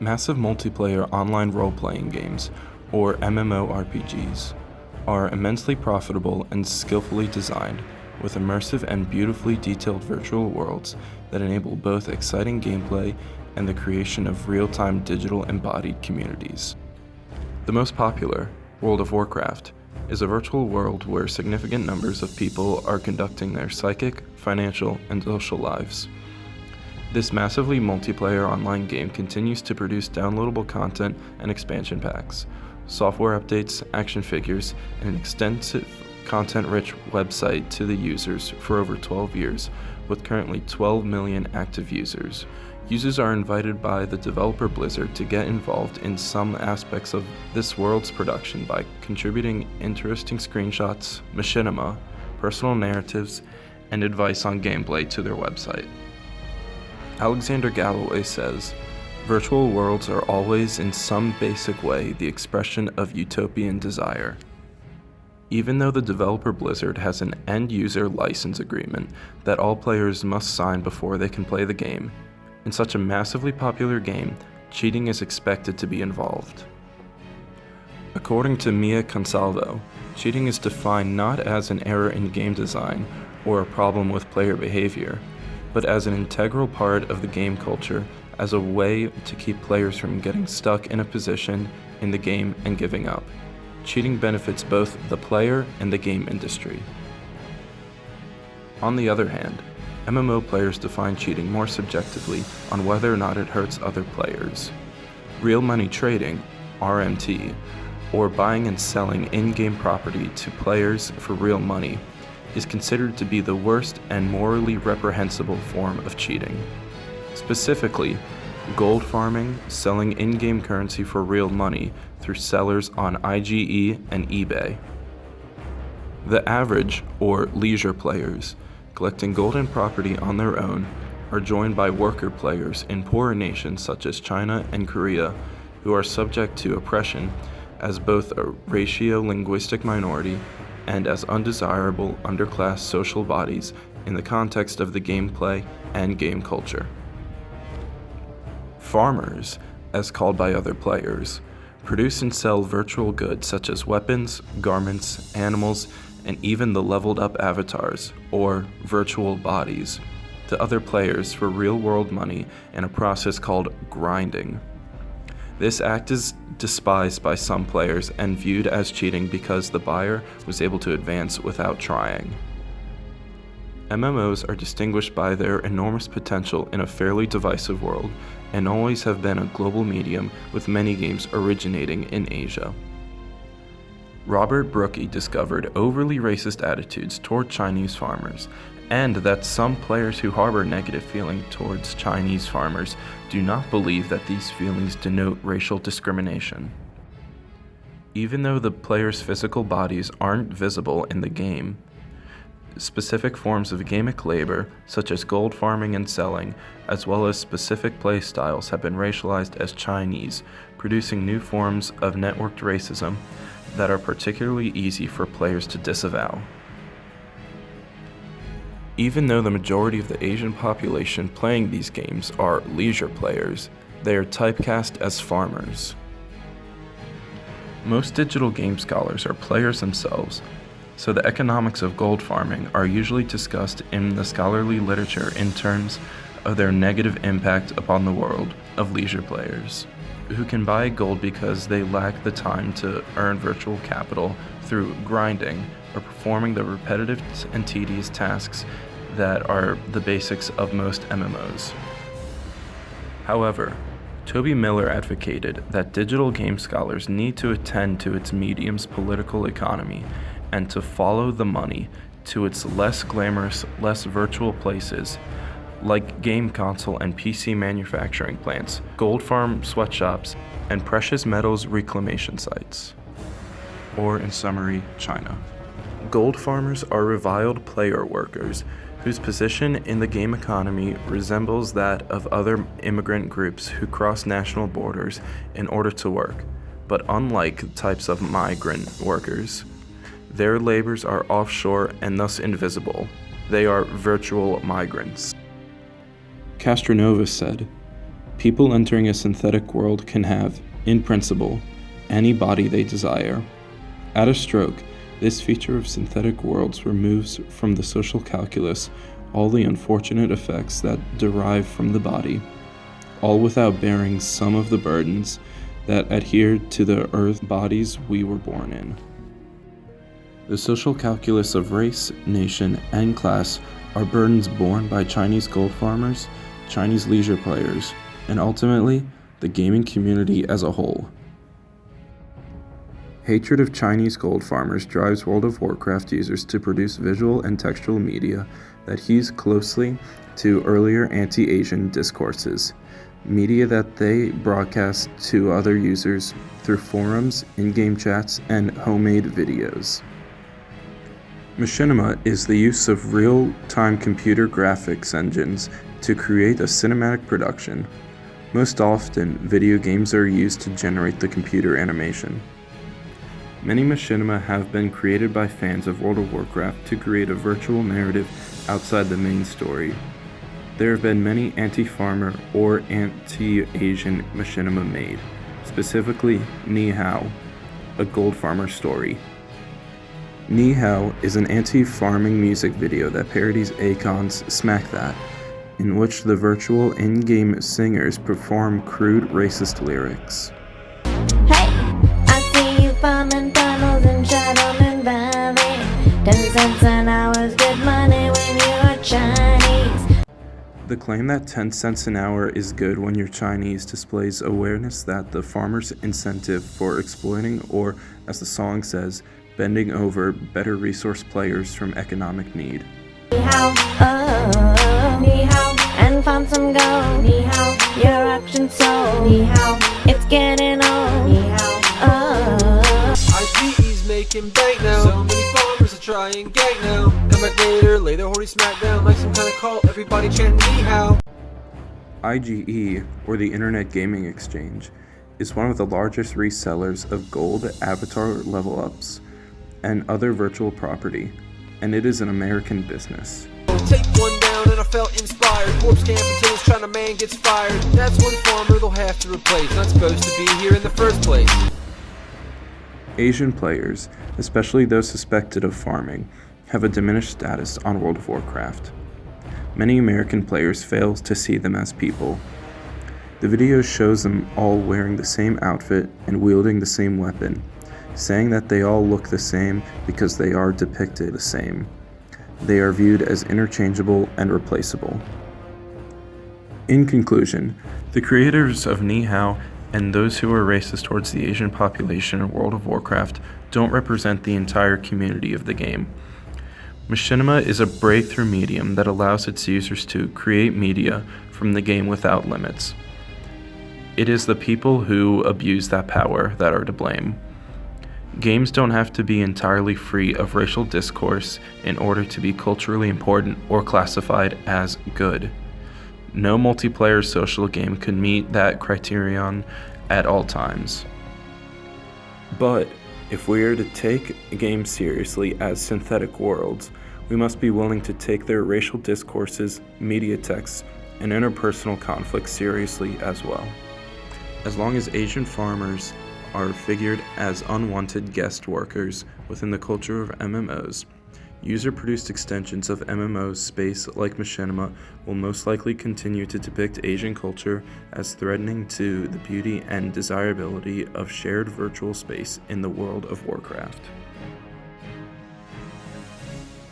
Massive multiplayer online role-playing games, or MMORPGs, are immensely profitable and skillfully designed, with immersive and beautifully detailed virtual worlds that enable both exciting gameplay and the creation of real-time digital embodied communities. The most popular, World of Warcraft, is a virtual world where significant numbers of people are conducting their psychic, financial, and social lives. This massively multiplayer online game continues to produce downloadable content and expansion packs, software updates, action figures, and an extensive content-rich website to the users for over 12 years, with currently 12 million active users. Users are invited by the developer Blizzard to get involved in some aspects of this world's production by contributing interesting screenshots, machinima, personal narratives, and advice on gameplay to their website. Alexander Galloway says, "Virtual worlds are always in some basic way the expression of utopian desire. Even though the developer Blizzard has an end-user license agreement that all players must sign before they can play the game, in such a massively popular game, cheating is expected to be involved." According to Mia Consalvo, cheating is defined not as an error in game design or a problem with player behavior, but as an integral part of the game culture, as a way to keep players from getting stuck in a position in the game and giving up. Cheating benefits both the player and the game industry. On the other hand, MMO players define cheating more subjectively on whether or not it hurts other players. Real money trading, RMT, or buying and selling in-game property to players for real money, is considered to be the worst and morally reprehensible form of cheating. Specifically, gold farming, selling in-game currency for real money through sellers on IGE and eBay. The average, or leisure players, collecting golden property on their own, are joined by worker players in poorer nations such as China and Korea, who are subject to oppression as both a ratio-linguistic minority and as undesirable underclass social bodies in the context of the gameplay and game culture. Farmers, as called by other players, produce and sell virtual goods such as weapons, garments, animals, and even the leveled-up avatars, or virtual bodies, to other players for real-world money in a process called grinding. This act is despised by some players and viewed as cheating because the buyer was able to advance without trying. MMOs are distinguished by their enormous potential in a fairly divisive world and always have been a global medium, with many games originating in Asia. Robert Brookie discovered overly racist attitudes toward Chinese farmers, and that some players who harbor negative feelings towards Chinese farmers do not believe that these feelings denote racial discrimination. Even though the players' physical bodies aren't visible in the game, specific forms of gamic labor, such as gold farming and selling, as well as specific play styles, have been racialized as Chinese, producing new forms of networked racism that are particularly easy for players to disavow. Even though the majority of the Asian population playing these games are leisure players, they are typecast as farmers. Most digital game scholars are players themselves, so the economics of gold farming are usually discussed in the scholarly literature in terms of their negative impact upon the world of leisure players, who can buy gold because they lack the time to earn virtual capital through grinding or performing the repetitive and tedious tasks that are the basics of most MMOs. However, Toby Miller advocated that digital game scholars need to attend to its medium's political economy and to follow the money to its less glamorous, less virtual places, like game console and PC manufacturing plants, gold farm sweatshops, and precious metals reclamation sites. Or in summary, China. Gold farmers are reviled player workers whose position in the game economy resembles that of other immigrant groups who cross national borders in order to work, but unlike types of migrant workers, their labors are offshore and thus invisible. They are virtual migrants. Castronovo said, People entering a synthetic world can have, in principle, any body they desire. At a stroke, this feature of synthetic worlds removes from the social calculus all the unfortunate effects that derive from the body, all without bearing some of the burdens that adhere to the earth bodies we were born in. The social calculus of race, nation, and class are burdens borne by Chinese gold farmers, Chinese leisure players, and ultimately, the gaming community as a whole. Hatred of Chinese gold farmers drives World of Warcraft users to produce visual and textual media that hews closely to earlier anti-Asian discourses, media that they broadcast to other users through forums, in-game chats, and homemade videos. Machinima is the use of real-time computer graphics engines to create a cinematic production. Most often, video games are used to generate the computer animation. Many machinima have been created by fans of World of Warcraft to create a virtual narrative outside the main story. There have been many anti-farmer or anti-Asian machinima made, specifically Ni Hao, a gold farmer story. Ni Hao is an anti-farming music video that parodies Akon's Smack That, in which the virtual in-game singers perform crude racist lyrics. Hey, I see you farming tunnels in Shadowman Valley. 10 cents an hour is good money when you're Chinese. The claim that 10 cents an hour is good when you're Chinese displays awareness that the farmer's incentive for exploiting or, as the song says, bending over better resource players from economic need. Ni hao, oh, ni hao, and found some gold. Ni hao, your auction sold. Ni hao, it's getting old. Ni hao, oh. IGE's making bank now. So many farmers are trying gank now. Come back later, lay their horny smack down like some kind of cult. Everybody chant ni hao. IGE, or the Internet Gaming Exchange, is one of the largest resellers of gold, avatar level ups, and other virtual property, and it is an American business. Take one down and I felt inspired. Corpse camp until this China man gets fired. That's one farmer they'll have to replace. Not supposed to be here in the first place. Asian players, especially those suspected of farming, have a diminished status on World of Warcraft. Many American players fail to see them as people. The video shows them all wearing the same outfit and wielding the same weapon, saying that they all look the same because they are depicted the same. They are viewed as interchangeable and replaceable. In conclusion, the creators of Ni Hao and those who are racist towards the Asian population in World of Warcraft don't represent the entire community of the game. Machinima is a breakthrough medium that allows its users to create media from the game without limits. It is the people who abuse that power that are to blame. Games don't have to be entirely free of racial discourse in order to be culturally important or classified as good. No multiplayer social game could meet that criterion at all times. But if we are to take games seriously as synthetic worlds, we must be willing to take their racial discourses, media texts, and interpersonal conflicts seriously as well. As long as Asian farmers are figured as unwanted guest workers within the culture of MMOs, user-produced extensions of MMOs space like Machinima will most likely continue to depict Asian culture as threatening to the beauty and desirability of shared virtual space in the world of Warcraft.